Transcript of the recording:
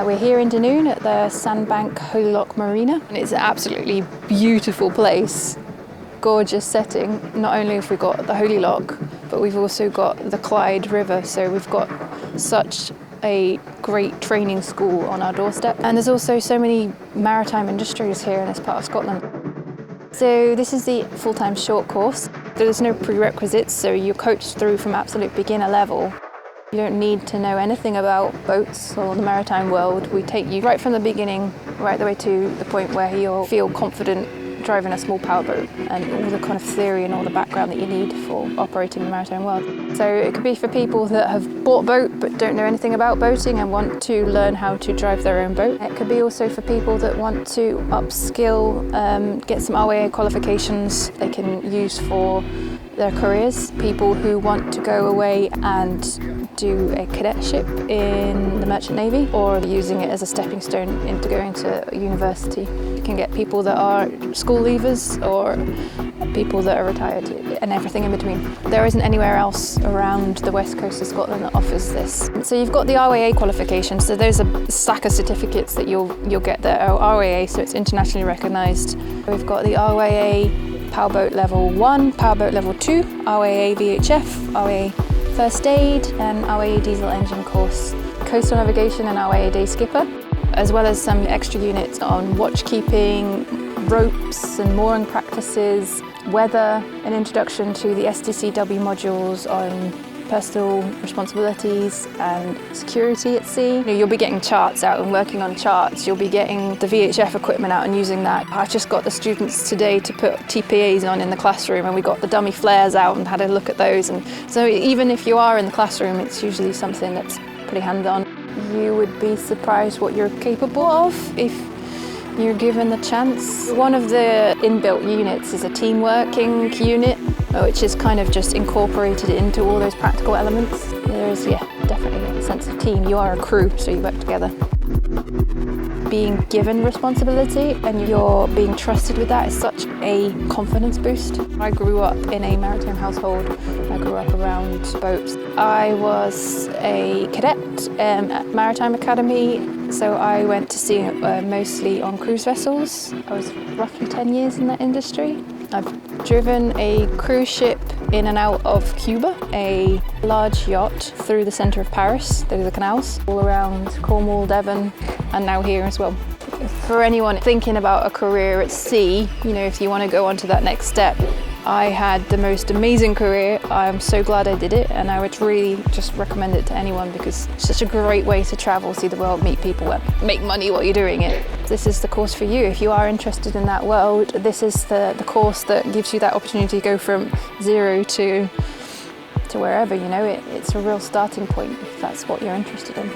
We're here in Dunoon at the Sandbank Holy Loch Marina, and it's an absolutely beautiful place. Gorgeous setting. Not only have we got the Holy Loch, but we've also got the Clyde River, so we've got such a great training school on our doorstep. And there's also so many maritime industries here in this part of Scotland. So this is the full-time short course. There's no prerequisites, so you're coached through from absolute beginner level. You don't need to know anything about boats or the maritime world. We take you right from the beginning, right the way to the point where you'll feel confident driving a small powerboat and all the kind of theory and all the background that you need for operating the maritime world. So it could be for people that have bought a boat but don't know anything about boating and want to learn how to drive their own boat. It could be also for people that want to upskill, get some RWA qualifications they can use for their careers. People who want to go away and do a cadetship in the Merchant Navy, or using it as a stepping stone into going to university. You can get people that are school leavers or people that are retired, and everything in between. There isn't anywhere else around the west coast of Scotland that offers this. So you've got the RWA qualification, so there's a stack of certificates that you'll get there. RWA, so it's internationally recognised. We've got the RWA Powerboat Level 1, Powerboat Level 2, RWA VHF, RWA First Aid and RWA Diesel Engine course, Coastal Navigation and RWA Day Skipper, as well as some extra units on watchkeeping, ropes and mooring practices, weather, an introduction to the STCW modules on personal responsibilities and security at sea. You'll be getting charts out and working on charts. You'll be getting the VHF equipment out and using that. I just got the students today to put TPAs on in the classroom, and we got the dummy flares out and had a look at those. And so even if you are in the classroom, it's usually something that's pretty hands-on. You would be surprised what you're capable of if you're given the chance. One of the inbuilt units is a team working unit, which is kind of just incorporated into all those practical elements. There's, definitely a sense of team. You are a crew, so you work together. Being given responsibility and you're being trusted with that is such a confidence boost. I grew up in a maritime household. I grew up around boats. I was a cadet at Maritime Academy, so I went to sea mostly on cruise vessels. I was roughly 10 years in that industry. I've driven a cruise ship in and out of Cuba, a large yacht through the centre of Paris, through the canals, all around Cornwall, Devon, and now here as well. For anyone thinking about a career at sea, if you want to go on to that next step, I had the most amazing career. I'm so glad I did it, and I would really just recommend it to anyone because it's such a great way to travel, see the world, meet people, and make money while you're doing it. This is the course for you. If you are interested in that world, this is the course that gives you that opportunity to go from zero to wherever, it's a real starting point if that's what you're interested in.